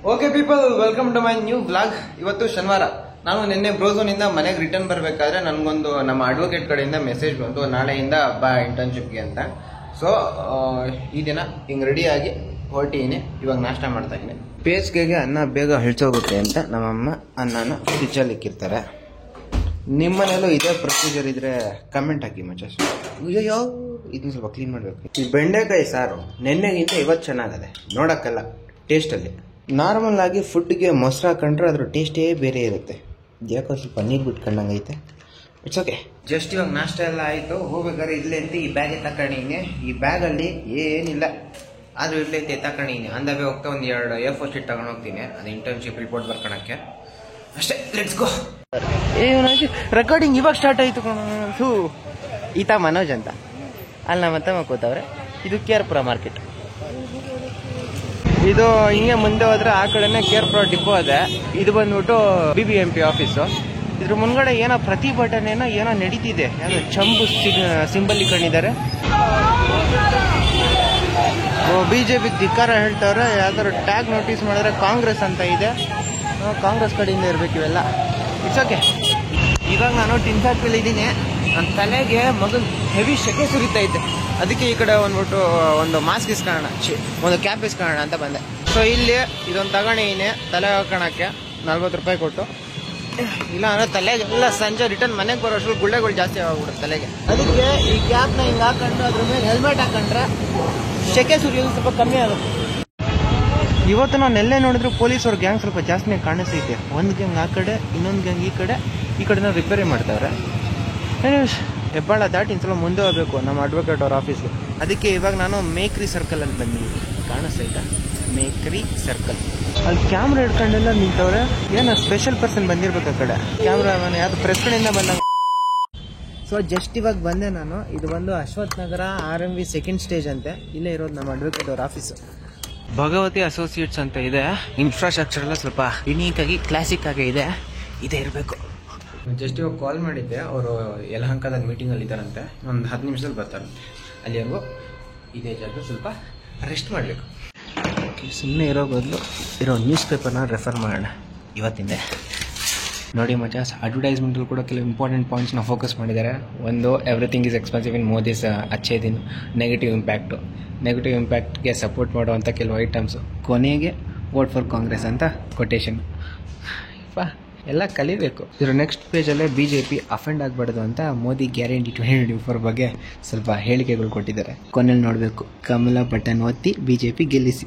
Okay people, welcome to my new vlog. ಇವತ್ತು ಶನಿವಾರ. ನಾನು ನಿನ್ನೆ ಬ್ರೋಝೋನಿಂದ ಮನೆಗೆ ರಿಟರ್ನ್ ಬರಬೇಕಾದ್ರೆ ನನಗೊಂದು ನಮ್ಮ ಅಡ್ವೊಕೇಟ್ ಕಡೆಯಿಂದ ಮೆಸೇಜ್ ಬಂತು, ನಾಳೆಯಿಂದ ಬಾ ಇಂಟರ್ನ್ಶಿಪ್ಗೆ ಅಂತ. ಸೊ ಈ ದಿನ ಹಿಂಗೆ ರೆಡಿಯಾಗಿ ಹೊರಟಿದ್ದೀನಿ. ಇವಾಗ ನಾಷ್ಟ ಮಾಡ್ತಾ ಇದ್ದೀನಿ. ಬೇಸಿಗೆಗೆ ಅನ್ನ ಬೇಗ ಹಳ್ಸೋಗುತ್ತೆ ಅಂತ ನಮ್ಮಮ್ಮ ಅನ್ನನ ಫ್ರಿಜ್ಜಲ್ಲಿ ಇಕ್ಕಿರ್ತಾರೆ. ನಿಮ್ಮನೇಲೂ ಇದೇ ಪ್ರೊಸೀಜರ್ ಇದ್ರೆ ಕಮೆಂಟ್ ಹಾಕಿ ಮಚ್ಚಸ್. ಅಯ್ಯೋ, ಇದನ್ನ ಸ್ವಲ್ಪ ಕ್ಲೀನ್ ಮಾಡಬೇಕು. ಈ ಬೆಂಡೆಕಾಯಿ ಸಾರು ನೆನ್ನೆಗಿಂತ ಇವತ್ತು ಚೆನ್ನಾಗದೆ ನೋಡೋಕ್ಕಲ್ಲ, ಟೇಸ್ಟಲ್ಲಿ. ನಾರ್ಮಲ್ ಆಗಿ ಫುಡ್ಗೆ ಮೊಸರು ಹಾಕೊಂಡ್ರೆ ಅದ್ರ ಟೇಸ್ಟೇ ಬೇರೆ ಇರುತ್ತೆ. ಯಾಕೋ ಸ್ವಲ್ಪ ನೀರು ಬಿಟ್ಕೊಂಡಂಗೈತೆ. It's okay. ಜಸ್ಟ್ ಇವಾಗ ನಾಷ್ಟ ಎಲ್ಲ ಆಯಿತು. ಹೋಗ್ಬೇಕಾದ್ರೆ ಇಲ್ಲೇ ಅಂತ ಈ ಬ್ಯಾಗೆ ತಗೊಂಡಿನಿ. ಈ ಬ್ಯಾಗಲ್ಲಿ ಏನಿಲ್ಲ, ಆದರೂ ಇಲ್ಲೇ ಅಂತ ತಗೊಂಡಿನಿ. ಅಂದಾಗೆ ಹೋಗ್ತಾ ಒಂದು 2 A4 ಶೀಟ್ ತಗೊಂಡು ಹೋಗ್ತೀನಿ, ಅದು ಇಂಟರ್ನ್ಶಿಪ್ ರಿಪೋರ್ಟ್ ಬರ್ಕೊಳಕ್ಕೆ ಅಷ್ಟೇ. Let's go. ರೆಕಾರ್ಡಿಂಗ್ ಇವಾಗ ಸ್ಟಾರ್ಟ್ ಆಯಿತು ಕಣು. ಈತ ಮನೋಜ್ ಅಂತ ಅಲ್ಲಿ ನಮ್ಮ ಅತ್ತ ಕೂತವ್ರೆ. ಇದು ಕೇರ್ಪುರ ಮಾರ್ಕೆಟ್. ಇದು ಹಿಂಗೆ ಮುಂದೆ ಹೋದ್ರೆ ಆ ಕಡೆನೇ ಕೇರ್ಪುರ ಡಿಪೋ ಇದೆ. ಇದು ಬಂದ್ಬಿಟ್ಟು BBMP ಆಫೀಸು. ಇದ್ರ ಮುಂದ್ಗಡೆ ಏನೋ ಪ್ರತಿಭಟನೆನೋ ಏನೋ ನಡೀತಿದೆ. ಏನೋ ಚಂಬು ಸಿಂಬಲ್ ಇಟ್ಕೊಂಡಿದ್ದಾರೆ. BJP ಧಿಕ್ಕಾರ ಹೇಳ್ತವ್ರೆ. ಯಾವ್ದಾದ್ರು ಟ್ಯಾಗ್ ನೋಟಿಸ್ ಮಾಡಿದ್ರೆ ಕಾಂಗ್ರೆಸ್ ಅಂತ ಇದೆ. ಕಾಂಗ್ರೆಸ್ ಕಡೆಯಿಂದ ಇರ್ಬೇಕು ಇವೆಲ್ಲ. It's okay. ಇವಾಗ ನಾನು ಟಿನ್ ಫ್ಯಾಕ್ಟ್ರಿಲಿ ಇದ್ದೀನಿ. ನನ್ನ ತಲೆಗೆ ಮಗನ್ ಹೆವಿ ಶೆಕೆ ಸುರಿತಾ ಇದ್ದೆ. ಅದಕ್ಕೆ ಈ ಕಡೆ ಬಂದ್ಬಿಟ್ಟು ಒಂದು ಮಾಸ್ಕ್ ಇಸ್ಕೊಳ್ಳೋಣ, ಒಂದು ಕ್ಯಾಪ್ ಇಸ್ಕೊಳ್ಳೋಣ ಅಂತ ಬಂದೆ. ಸೊ ಇಲ್ಲಿ ಇದೊಂದು ತಗೊಂಡಿದ್ದೀನಿ ತಲೆ ಹಾಕೋಣಕ್ಕೆ 40 ರೂಪಾಯಿ ಕೊಟ್ಟು. ಇಲ್ಲ ಅಂದರೆ ತಲೆಗೆಲ್ಲ ಸಂಜೆ ರಿಟರ್ನ್ ಮನೆಗೆ ಬರೋಷ್ಟು ಗುಳ್ಳೆಗಳು ಜಾಸ್ತಿ ಆಗ್ಬಿಡುತ್ತೆ ತಲೆಗೆ. ಅದಕ್ಕೆ ಈ ಕ್ಯಾಪ್ನ ಹಿಂಗೆ ಹಾಕೊಂಡು ಅದ್ರ ಮೇಲೆ ಹೆಲ್ಮೆಟ್ ಹಾಕೊಂಡ್ರೆ ಶೆಕೆ ಸುರಿಯೋದು ಸ್ವಲ್ಪ ಕಮ್ಮಿ ಆಗುತ್ತೆ. ಇವತ್ತು ನಾನು ಎಲ್ಲೇ ನೋಡಿದ್ರು ಪೊಲೀಸವ್ರ ಗ್ಯಾಂಗ್ ಸ್ವಲ್ಪ ಜಾಸ್ತಿನೇ ಕಾಣಿಸ್ತೈತೆ. ಒಂದು ಗ್ಯಾಂಗ್ ಆ ಕಡೆ, ಇನ್ನೊಂದು ಗ್ಯಾಂಗ್ ಈ ಕಡೆನ ರಿಪೇರಿ ಮಾಡ್ತಾವ್ರೆ. ಹೆಬ್ಬಾಳ ದಾಟಿ ಇನ್ಸಲ ಮುಂದೆ ಹೋಗ್ಬೇಕು ನಮ್ಮ ಅಡ್ವೊಕೇಟ್ ಅವ್ರ ಆಫೀಸ್ಗೆ. ಅದಕ್ಕೆ ಇವಾಗ ನಾನು ಮೇಕ್ರಿ ಸರ್ಕಲಲ್ಲಿ ಬಂದಿದ್ದೀನಿ. ಕಾಣಿಸ್ತೈತಾ ಮೇಕ್ರಿ ಸರ್ಕಲ್. ಅಲ್ಲಿ ಕ್ಯಾಮ್ರಾ ಹಿಡ್ಕೊಂಡೆಲ್ಲ ನಿಂತವ್ರೆ. ಏನೋ ಸ್ಪೆಷಲ್ ಪರ್ಸನ್ ಬಂದಿರ್ಬೇಕು ಆ ಕಡೆ. ಕ್ಯಾಮ್ರಾ ಯಾವ್ದು ಪ್ರೆಸ್ ಕಡೆಯಿಂದ ಬಂದಾಗ. ಸೊ ಜಸ್ಟ್ ಇವಾಗ ಬಂದೆ ನಾನು. ಇದು ಬಂದು ಅಶ್ವಥ್ ನಗರ RMV ಸೆಕೆಂಡ್ ಸ್ಟೇಜ್ ಅಂತೆ. ಇಲ್ಲೇ ಇರೋದು ನಮ್ಮ ಅಡ್ವೊಕೇಟ್ ಅವ್ರ ಆಫೀಸು. ಭಗವತಿ ಅಸೋಸಿಯೇಟ್ಸ್ ಅಂತ ಇದೆ. ಇನ್ಫ್ರಾಸ್ಟ್ರಕ್ಚರ್ ಎಲ್ಲ ಸ್ವಲ್ಪ ಯುನೀಕ್ ಆಗಿ ಕ್ಲಾಸಿಕ್ ಆಗಿ ಇದೆ. ಇದೇ ಇರಬೇಕು. ಜಸ್ಟ್ ಇವಾಗ ಕಾಲ್ ಮಾಡಿದ್ದೆ. ಅವರು ಯಲಹಂಕದಲ್ಲಿ ಮೀಟಿಂಗಲ್ಲಿ ಇದ್ದಾರಂತೆ. ಒಂದು 10 ನಿಮಿಷದಲ್ಲಿ ಬರ್ತಾರಂತೆ. ಅಲ್ಲಿವರೆಗೂ ಇದೇ ಜಾಗ ಸ್ವಲ್ಪ ರೆಸ್ಟ್ ಮಾಡಬೇಕು. ಸುಮ್ಮನೆ ಇರೋ ಬದಲು ಇರೋ ನ್ಯೂಸ್ ಪೇಪರ್ನ ರೆಫರ್ ಮಾಡೋಣ ಇವತ್ತಿಂದ. ನೋಡಿ ಮಚಾಸ್, ಅಡ್ವರ್ಟೈಸ್ಮೆಂಟಲ್ಲಿ ಕೂಡ ಕೆಲವು ಇಂಪಾರ್ಟೆಂಟ್ ಪಾಯಿಂಟ್ಸ್ನ ಫೋಕಸ್ ಮಾಡಿದ್ದಾರೆ. ಒಂದು, ಎವ್ರಿಥಿಂಗ್ ಈಸ್ ಎಕ್ಸ್ಪೆನ್ಸಿವ್ ಇನ್ ಮೋದಿಸ್ ಅಚ್ಚೇ ದಿನ. ನೆಗೆಟಿವ್ ಇಂಪ್ಯಾಕ್ಟ್ಗೆ ಸಪೋರ್ಟ್ ಮಾಡುವಂಥ ಕೆಲವು ಐಟಮ್ಸು. ಕೊನೆಗೆ ವೋಟ್ ಫಾರ್ ಕಾಂಗ್ರೆಸ್ ಅಂತ ಕೊಟೇಶನ್. ಎಲ್ಲ ಕಲಿಬೇಕು. ಇದರ ನೆಕ್ಸ್ಟ್ ಪೇಜಲ್ಲೇ BJP ಅಫೆಂಡ್ ಆಗಬಾರ್ದು ಅಂತ ಮೋದಿ ಗ್ಯಾರಂಟಿ 2024 ಬಗ್ಗೆ ಸ್ವಲ್ಪ ಹೇಳಿಕೆಗಳು ಕೊಟ್ಟಿದ್ದಾರೆ. ಕೊನೆಯಲ್ಲಿ ನೋಡಬೇಕು. ಕಮಲ ಬಟನ್ ಒತ್ತಿ BJP ಗೆಲ್ಲಿಸಿ.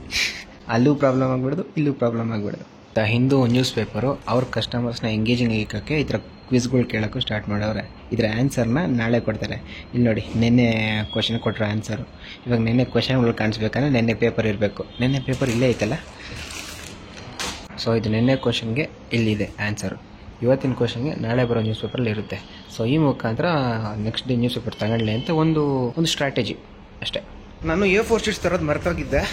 ಅಲ್ಲೂ ಪ್ರಾಬ್ಲಮ್ ಆಗಬಾರ್ದು, ಇಲ್ಲೂ ಪ್ರಾಬ್ಲಮ್ ಆಗಬಾರ್ದು. ದ ಹಿಂದೂ ನ್ಯೂಸ್ ಪೇಪರು ಅವ್ರ ಕಸ್ಟಮರ್ಸ್ನ ಎಂಗೇಜಿಂಗ್ ಇಕ್ಕಕ್ಕೆ ಈ ಥರ ಕ್ವಿಸ್ಗಳು ಕೇಳೋಕ್ಕೂ ಸ್ಟಾರ್ಟ್ ಮಾಡವ್ರೆ. ಇದರ ಆನ್ಸರ್ನ ನಾಳೆ ಕೊಡ್ತಾರೆ. ಇಲ್ಲಿ ನೋಡಿ, ನೆನ್ನೆ ಕ್ವಶನ್ ಕೊಟ್ಟರೆ ಆನ್ಸರು. ಇವಾಗ ನೆನ್ನೆ ಕ್ವಶನ್ಗಳು ಕಾಣಿಸ್ಬೇಕಂದ್ರೆ ನೆನ್ನೆ ಪೇಪರ್ ಇರಬೇಕು. ನೆನ್ನೆ ಪೇಪರ್ ಇಲ್ಲೇ ಐತಲ್ಲ. ಸೊ ಇದು ನೆನ್ನೆ ಕ್ವಶನ್ಗೆ ಇಲ್ಲಿದೆ ಆನ್ಸರು. ಇವತ್ತಿನ ಕ್ವಶನ್ಗೆ ನಾಳೆ ಬರೋ ನ್ಯೂಸ್ ಪೇಪರಲ್ಲಿ ಇರುತ್ತೆ. ಸೊ ಈ ಮುಖಾಂತರ ನೆಕ್ಸ್ಟ್ ಡೇ ನ್ಯೂಸ್ ಪೇಪರ್ ತಗೊಳ್ಳಿ ಅಂತ ಒಂದು ಸ್ಟ್ರಾಟಜಿ ಅಷ್ಟೇ. ನಾನು A4 ಶೀಟ್ಸ್ ತರೋದು ಮರ್ತೋಗಿದ್ದೆ.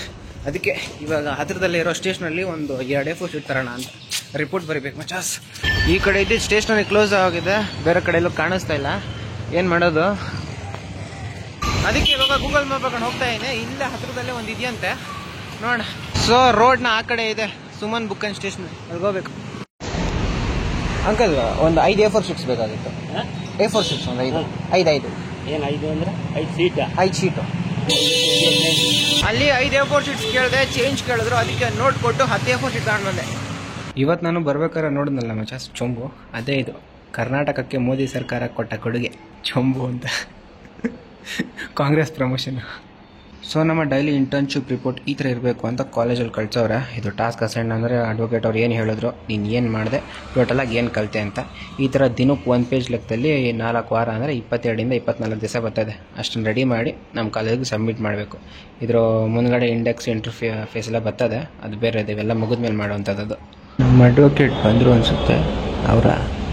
ಅದಕ್ಕೆ ಇವಾಗ ಹತ್ತಿರದಲ್ಲೇ ಇರೋ ಸ್ಟೇಷನಲ್ಲಿ ಒಂದು 2 A4 ಶೀಟ್ ತರೋಣ ಅಂತ ರಿಪೋರ್ಟ್ ಬರೀಬೇಕು ಮಚಾಸ್. ಈ ಕಡೆ ಇದ್ದಿದ್ದು ಸ್ಟೇಷನರಿ ಕ್ಲೋಸ್ ಆಗಿದೆ, ಬೇರೆ ಕಡೆ ಎಲ್ಲೂ ಕಾಣಿಸ್ತಾ ಇಲ್ಲ. ಏನು ಮಾಡೋದು? ಅದಕ್ಕೆ ಇವಾಗ ಗೂಗಲ್ ಮ್ಯಾಪ್ ಹಾಕೊಂಡು ಹೋಗ್ತಾ ಇದ್ದೀನಿ. ಇಲ್ಲೇ ಹತ್ತಿರದಲ್ಲೇ ಒಂದು ಇದೆಯಂತೆ, ನೋಡೋಣ. ಸೊ ರೋಡ್ನ ಆ ಕಡೆ ಇದೆ ಸುಮನ್ ಬುಕ್ ಆ್ಯಂಡ್ ಸ್ಟೇಷನ್, ಅಲ್ಲಿ ಹೋಗ್ಬೇಕು. ಅಂಕಲ್ ಒಂದು 5 A4 ಶೀಟ್ಸ್ ಬೇಕಾಗಿತ್ತು. A4 ಶೀಟ್ಸ್ ಒಂದು 5 ಏನು 5 ಅಂದರೆ 5 ಶೀಟು. ಅಲ್ಲಿ 5 A4 ಶೀಟ್ಸ್ ಕೇಳಿದೆ, ಚೇಂಜ್ ಕೇಳಿದ್ರು. ಅದಕ್ಕೆ ನೋಟ್ ಕೊಟ್ಟು 10 A4 ಶೀಟ್ ತಗೊಂಡು ಬಂದೆ. ಇವತ್ತು ನಾನು ಬರ್ಬೇಕಾದ್ರೆ ನೋಡಿದ್ನಲ್ಲ ಮಚಾಸ್, ಚೊಂಬು ಅದೇ ಇದು. ಕರ್ನಾಟಕಕ್ಕೆ ಮೋದಿ ಸರ್ಕಾರ ಕೊಟ್ಟ ಕೊಡುಗೆ ಚೊಂಬು ಅಂತ. ಕಾಂಗ್ರೆಸ್ ಪ್ರಮೋಷನ್. ಸೊ ನಮ್ಮ ಡೈಲಿ ಇಂಟರ್ನ್ಶಿಪ್ ರಿಪೋರ್ಟ್ ಈ ಥರ ಇರಬೇಕು ಅಂತ ಕಾಲೇಜಲ್ಲಿ ಕಳ್ಸವ್ರೆ. ಇದು ಟಾಸ್ಕ್ ಅಸೈನ್ ಅಂದರೆ ಅಡ್ವೊಕೇಟ್ ಅವ್ರು ಏನು ಹೇಳಿದ್ರು, ನೀನು ಏನು ಮಾಡಿದೆ, ಟೋಟಲಾಗಿ ಏನು ಕಲಿತೆ ಅಂತ. ಈ ಥರ ದಿನಕ್ಕೆ 1 ಪೇಜ್ ಲೆಕ್ಕದಲ್ಲಿ 4 ವಾರ ಅಂದರೆ 22ರಿಂದ 24 ದಿವಸ ಬರ್ತದೆ. ಅಷ್ಟನ್ನು ರೆಡಿ ಮಾಡಿ ನಮ್ಮ ಕಾಲೇಜಿಗೆ ಸಬ್ಮಿಟ್ ಮಾಡಬೇಕು. ಇದ್ರ ಮುಂದ್ಗಡೆ ಇಂಡೆಕ್ಸ್ ಇಂಟರ್ಫೇಸ್ ಎಲ್ಲ ಬರ್ತದೆ, ಅದು ಬೇರೆ ಇದೆ. ಇವೆಲ್ಲ ಮುಗಿದ್ಮೇಲೆ ಮಾಡುವಂಥದ್ದು. ನಮ್ಮ ಅಡ್ವೊಕೇಟ್ ಬಂದರು ಅನಿಸುತ್ತೆ. ಅವರ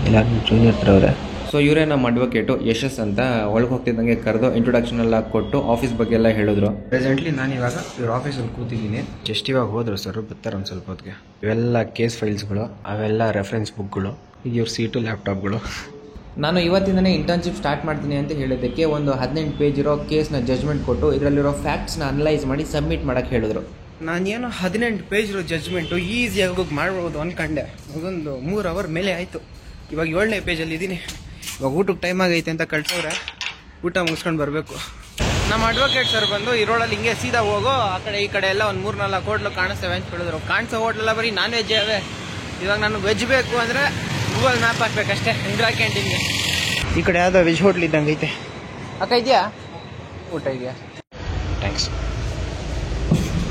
ಎಲ್ಲರೂ ಜೂನಿಯರ್ ಥರ ಅವರೇ. ಸೊ ಇವರೇ ನಮ್ಮ ಅಡ್ವೊಕೇಟು ಯಶಸ್ ಅಂತ. ಒಳಗೆ ಹೋಗ್ತಿದ್ದಂಗೆ ಕರೆದು ಇಂಟ್ರೊಡಕ್ಷನ್ ಎಲ್ಲ ಕೊಟ್ಟು ಆಫೀಸ್ ಬಗ್ಗೆ ಎಲ್ಲ ಹೇಳಿದ್ರು. ಪ್ರೆಸೆಂಟ್ಲಿ ನಾನು ಇವಾಗ ಇವ್ರ ಆಫೀಸಲ್ಲಿ ಕೂತಿದ್ದೀನಿ. ಜಸ್ಟ್ ಇವಾಗ ಹೋದ್ರು ಸರ್, ಬರ್ತಾರೆ ಒಂದು ಸ್ವಲ್ಪ ಹೊತ್ತಿಗೆ. ಇವೆಲ್ಲ ಕೇಸ್ ಫೈಲ್ಸ್ಗಳು, ಅವೆಲ್ಲ ರೆಫರೆನ್ಸ್ ಬುಕ್ಗಳು, ಇದು ಇವ್ರ ಸೀಟು ಲ್ಯಾಪ್ಟಾಪ್ಗಳು. ನಾನು ಇವತ್ತಿಂದನೇ ಇಂಟರ್ನ್ಶಿಪ್ ಸ್ಟಾರ್ಟ್ ಮಾಡ್ತೀನಿ ಅಂತ ಹೇಳಿದ್ದಕ್ಕೆ ಒಂದು 18 ಪೇಜ್ ಇರೋ ಕೇಸ್ನ ಜಜ್ಮೆಂಟ್ ಕೊಟ್ಟು ಇದರಲ್ಲಿರೋ ಫ್ಯಾಕ್ಟ್ಸ್ನ ಅನಲೈಸ್ ಮಾಡಿ ಸಬ್ಮಿಟ್ ಮಾಡೋಕ್ಕೆ ಹೇಳಿದ್ರು. ನಾನೇನೋ 18 ಪೇಜ್ ಇರೋ ಜಜ್ಮೆಂಟು ಈಸಿಯಾಗಿ ಹೋಗಿ ಮಾಡ್ಬೋದು ಅಂದ್ಕೊಂಡೆ. ಅದೊಂದು 3 ಅವರ್ ಮೇಲೆ ಆಯಿತು. ಇವಾಗ 7ನೇ ಪೇಜಲ್ಲಿ ಇದ್ದೀನಿ. ಇವಾಗ ಊಟಕ್ಕೆ ಟೈಮ್ ಆಗೈತೆ ಅಂತ ಕಳ್ಸೋರೆ. ಊಟ ಮುಗಿಸ್ಕೊಂಡು ಬರಬೇಕು. ನಮ್ಮ ಅಡ್ವೊಕೇಟ್ ಸರ್ ಬಂದು ಈ ರೋಡಲ್ಲಿ ಹಿಂಗೆ ಸೀದಾ ಹೋಗೋ, ಆ ಕಡೆ ಈ ಕಡೆ ಎಲ್ಲ ಒಂದು 3-4 ಹೋಟ್ಲು ಕಾಣಿಸ್ತೇವೆ ಅಂತ ಹೇಳಿದ್ರು. ಕಾಣಿಸೋ ಹೋಟ್ಲೆಲ್ಲ ಬರೀ ನಾನ್ ವೆಜ್ ಅವೇ. ಇವಾಗ ನನಗೆ ವೆಜ್ ಬೇಕು ಅಂದರೆ ಗೂಗಲ್ ಮ್ಯಾಪ್ ಹಾಕ್ಬೇಕಷ್ಟೇ. ಇಂದಿರಾ ಕ್ಯಾಂಟೀನ್ಗೆ ಈ ಕಡೆ ಯಾವುದೋ ವೆಜ್ ಹೋಟ್ಲ್ ಇದ್ದಂಗೆ ಐತೆ. ಅಕ್ಕ ಇದೆಯಾ? ಊಟ ಇದೆಯಾ? ಥ್ಯಾಂಕ್ಸ್.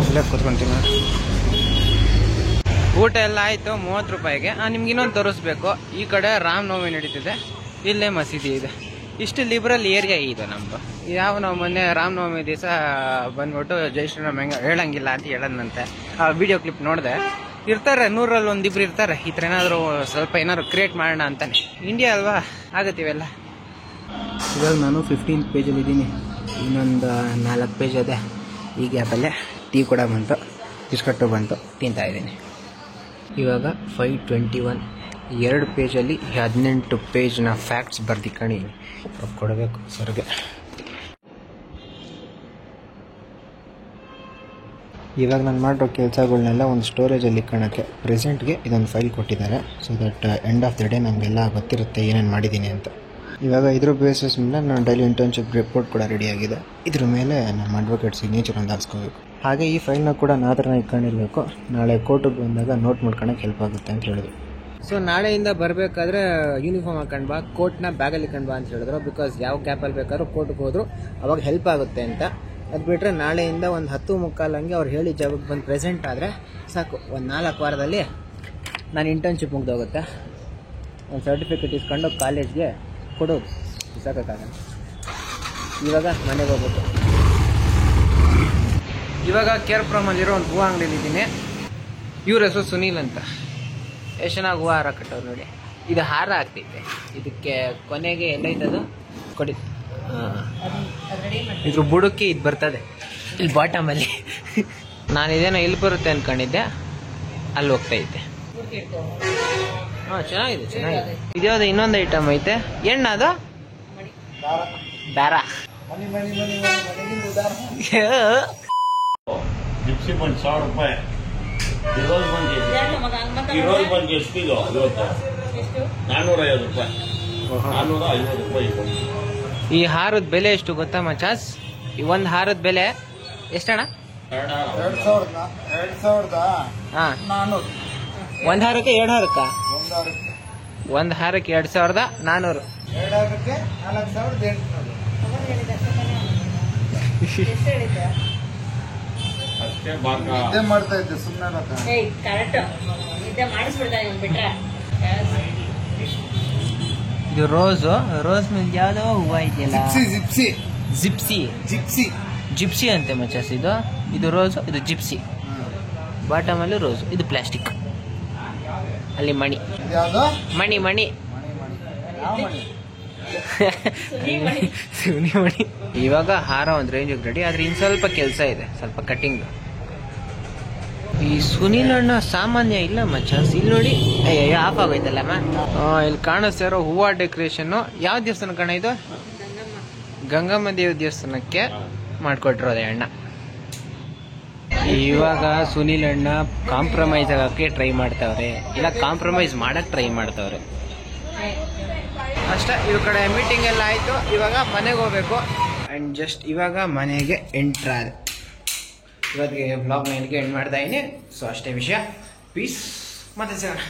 ಇಲ್ಲೇ ಕೂತ್ಕೊಂತೀನಿ. ಊಟ ಎಲ್ಲ ಆಯಿತು 30 ರೂಪಾಯಿಗೆ. ನಿಮ್ಗೆ ಇನ್ನೊಂದು ತೋರಿಸ್ಬೇಕು. ಈ ಕಡೆ ರಾಮನವಮಿ ನಡೀತಿದೆ, ಇಲ್ಲೇ ಮಸೀದಿ ಇದೆ. ಇಷ್ಟು ಲಿಬ್ರಲ್ ಏರಿಯಾ ಇದೆ ನಮ್ಮದು. ನಾವು ಮೊನ್ನೆ ರಾಮನವಮಿ ದಿವಸ ಬಂದ್ಬಿಟ್ಟು ಜೈ ಶ್ರೀರಾಮ್ ಹೆಂಗೆ ಹೇಳಂಗಿಲ್ಲ ಅಂತ ಹೇಳೋದಂತೆ. ಆ ವಿಡಿಯೋ ಕ್ಲಿಪ್ ನೋಡಿದೆ. ಇರ್ತಾರೆ 100ರಲ್ಲಿ ಒಂದಿಬ್ರು ಇರ್ತಾರೆ ಈ ಥರ ಏನಾದರೂ ಸ್ವಲ್ಪ ಏನಾದ್ರು ಕ್ರಿಯೇಟ್ ಮಾಡೋಣ ಅಂತಾನೆ. ಇಂಡಿಯಾ ಅಲ್ವಾ, ಆಗತ್ತೀವೆಲ್ಲ. ಇವಾಗ ನಾನು 15th ಪೇಜಲ್ಲಿ ಇದ್ದೀನಿ. ಇನ್ನೊಂದು 4 ಪೇಜ್ ಅದೇ. ಈ ಗ್ಯಾಪಲ್ಲೇ ಟೀ ಕೂಡ ಬಂತು, ಬಿಸ್ಕಟ್ಟು ಬಂತು, ತಿಂತಾ ಇದ್ದೀನಿ. ಇವಾಗ 5:21. 2 ಪೇಜಲ್ಲಿ 18 ಪೇಜ್ನ ಫ್ಯಾಕ್ಟ್ಸ್ ಬರ್ದಿಕ್ಕಣಿ ಕೊಡಬೇಕು ಸರ್ಗೆ. ಇವಾಗ ನಾನು ಮಾಡಿರೋ ಕೆಲಸಗಳನ್ನೆಲ್ಲ ಒಂದು ಸ್ಟೋರೇಜಲ್ಲಿ ಇಟ್ಕೊಳ್ಳೋಕ್ಕೆ ಪ್ರೆಸೆಂಟ್ಗೆ ಇದೊಂದು ಫೈಲ್ ಕೊಟ್ಟಿದ್ದಾರೆ. So that end of the day ನಮಗೆಲ್ಲ ಗೊತ್ತಿರುತ್ತೆ ಏನೇನು ಮಾಡಿದ್ದೀನಿ ಅಂತ. ಇವಾಗ ಇದ್ರ ಬೇಸಿಸ್ ಮೇಲೆ ನಾನು ಡೈಲಿ ಇಂಟರ್ನ್ಶಿಪ್ ರಿಪೋರ್ಟ್ ಕೂಡ ರೆಡಿಯಾಗಿದೆ. ಇದ್ರ ಮೇಲೆ ನಮ್ಮ ಅಡ್ವೊಕೇಟ್ ಸಿಗ್ನೇಚರ್ ಒಂದು ಹಾಕ್ಸ್ಕೋಬೇಕು. ಹಾಗೆ ಈ ಫೈಲ್ನ ಕೂಡ ನಾತ್ರನ ಇಟ್ಕೊಂಡಿರಬೇಕು. ನಾಳೆ ಕೋರ್ಟಿಗೆ ಬಂದಾಗ ನೋಟ್ ಮಾಡ್ಕೊಳಕ್ಕೆ ಹೆಲ್ಪ್ ಆಗುತ್ತೆ ಅಂತ ಹೇಳಿದ್ರು. ಸೊ ನಾಳೆಯಿಂದ ಬರಬೇಕಾದ್ರೆ ಯೂನಿಫಾರ್ಮ್ ಹಾಕೊಂಡು ಬಾ, ಕೋಟ್ನ ಬ್ಯಾಗಲ್ಲಿ ಇಟ್ಕೊಂಡು ಬಾ ಅಂತ ಹೇಳಿದ್ರು. ಬಿಕಾಸ್ ಯಾವ ಕ್ಯಾಪಲ್ಲಿ ಬೇಕಾದ್ರೂ ಕೋರ್ಟ್ಗೆ ಹೋದ್ರು ಅವಾಗ ಹೆಲ್ಪ್ ಆಗುತ್ತೆ ಅಂತ. ಅದು ಬಿಟ್ಟರೆ ನಾಳೆಯಿಂದ ಒಂದು 10:15 ಹಂಗೆ ಅವ್ರು ಹೇಳಿ ಜಾಗಕ್ಕೆ ಬಂದು ಪ್ರೆಸೆಂಟ್ ಆದರೆ ಸಾಕು. ಒಂದು 4 ವಾರದಲ್ಲಿ ನಾನು ಇಂಟರ್ನ್ಶಿಪ್ ಮುಗ್ದೋಗುತ್ತೆ. ಒಂದು ಸರ್ಟಿಫಿಕೇಟ್ ಇಸ್ಕೊಂಡು ಕಾಲೇಜ್ಗೆ ಕೊಡೋದು, ಸಾಕಾಗಲ್ಲ. ಇವಾಗ ಮನೆಗೆ ಹೋಗ್ಬೇಕು. ಇವಾಗ ಕೇರ್ಪುರಮಲ್ಲಿರೋ ಒಂದು ಹೂವು ಅಂಗಡಿಲಿದ್ದೀನಿ. ಇವ್ರ ಹೆಸರು ಸುನೀಲ್ ಅಂತ. ಎಷ್ಟು ಚೆನ್ನಾಗಿ ಹೂವು ಹಾರ ಕಟ್ಟೋರು ನೋಡಿ. ಇದು ಹಾರ ಆಗ್ತೈತೆ. ಇದಕ್ಕೆ ಕೊನೆಗೆ ಎಲ್ಲೈತದು ಕೊಡಿ. ಇದ್ರ ಬುಡಕ್ಕೆ ಇದು ಬರ್ತದೆ ಇಲ್ಲಿ ಬಾಟಮಲ್ಲಿ. ನಾನು ಇದೇನೋ ಇಲ್ಲಿ ಬರುತ್ತೆ ಅಂದ್ಕೊಂಡಿದ್ದೆ, ಅಲ್ಲಿ ಹೋಗ್ತೈತೆ. ಚೆನ್ನಾಗಿದೆ ಚೆನ್ನಾಗಿದೆ. ಇದ್ಯಾವುದು ಇನ್ನೊಂದು ಐಟಮ್ ಐತೆ. ಎಣ್ಣ ಅದು ದಾರ. ಜಿಪ್ಸಿ ಬಂದು 1000 ರೂಪಾಯಿ. ಈರೋಜ್ ಬಂದು ಎಷ್ಟಿದು? 450 ರೂಪಾಯಿ. 450 ರೂಪಾಯಿ. ಈ ಹಾರದ ಬೆಲೆ ಎಷ್ಟು ಗೊತ್ತಾ ಮಚಾಸ್? ಈ ಒಂದು ಹಾರದ ಬೆಲೆ ಎಷ್ಟಣ್ಣ? 2,400. ಒಂದು ಹಾರಕ್ಕೆ 2 ಹಾರಕ್ಕ? ಒಂದು ಹಾರಕ್ಕೆ 2,400. 2 ಹಾರಕ್ಕೆ 4,800. ಅಷ್ಟೇ ಬಾಕ. ಇದೇ ಮಾಡ್ತಾ ಇದ್ದೆ ಸುಮ್ಮನೆ. ಇದು ರೋಸ್ ಮೇಲೆ ಯಾವ್ದೋ ಹೂವು ಇದೆಯಲ್ಲ, ಜಿಪ್ಸಿ ಅಂತೆ ಮಚಾಸ್. ಇದು ರೋಸು, ಇದು ಜಿಪ್ಸಿ. ಬಾಟಮಲ್ಲಿ ರೋಸ್, ಇದು ಪ್ಲಾಸ್ಟಿಕ್. ಅಲ್ಲಿ ಮಣಿ ಮಣಿ ಸುನಿ ಮಣಿ. ಇವಾಗ ಹಾರ ಒಂದು ರೇಂಜಿಗೆ ರೆಡಿ. ಆದ್ರೆ ಇನ್ನು ಸ್ವಲ್ಪ ಕೆಲಸ ಇದೆ, ಸ್ವಲ್ಪ ಕಟ್ಟಿಂಗ್. ಈ ಸುನೀಲ್ ಅಣ್ಣ ಸಾಮಾನ್ಯ ಇಲ್ಲ ಮಚಾಸ್. ಇಲ್ಲಿ ನೋಡಿ, ಆಫ್ ಆಗೋಯ್ತಲ್ಲ ಇಲ್ಲಿ ಕಾಣಿಸ್ತಾ ಇರೋ ಹೂವು ಡೆಕೋರೇಷನ್. ಯಾವ ದೇವಸ್ಥಾನ ಕಣ ಇದು? ಗಂಗಮ್ಮ ದೇವಿ ದೇವಸ್ಥಾನಕ್ಕೆ ಮಾಡ್ಕೊಟ್ಟಿರೋದೆ ಅಣ್ಣ. ಇವಾಗ ಸುನೀಲ್ ಅಣ್ಣ ಕಾಂಪ್ರಮೈಸ್ ಆಗಕ್ಕೆ ಟ್ರೈ ಮಾಡ್ತಾವ್ರೆ, ಇಲ್ಲ ಕಾಂಪ್ರಮೈಸ್ ಮಾಡಕ್ ಟ್ರೈ ಮಾಡ್ತಾವ್ರೆ ಅಷ್ಟೇ. ಇವ್ರ ಕಡೆ ಮೀಟಿಂಗ್ ಎಲ್ಲ ಆಯ್ತು. ಇವಾಗ ಮನೆಗೆ ಹೋಗ್ಬೇಕು. ಅಂಡ್ ಜಸ್ಟ್ ಇವಾಗ ಮನೆಗೆ ಎಂಟ್ರ್ ಆದ. ಇವತ್ತಿಗೆ ಬ್ಲಾಗ್ನ ಇಲ್ಲಿಗೆ ಎಂಡ್ ಮಾಡ್ತಾ ಇದ್ದೀನಿ. ಸೊ ಅಷ್ಟೇ ವಿಷಯ. ಪೀಸ್. ಮತ್ತೆ ಸಿಗೋಣ.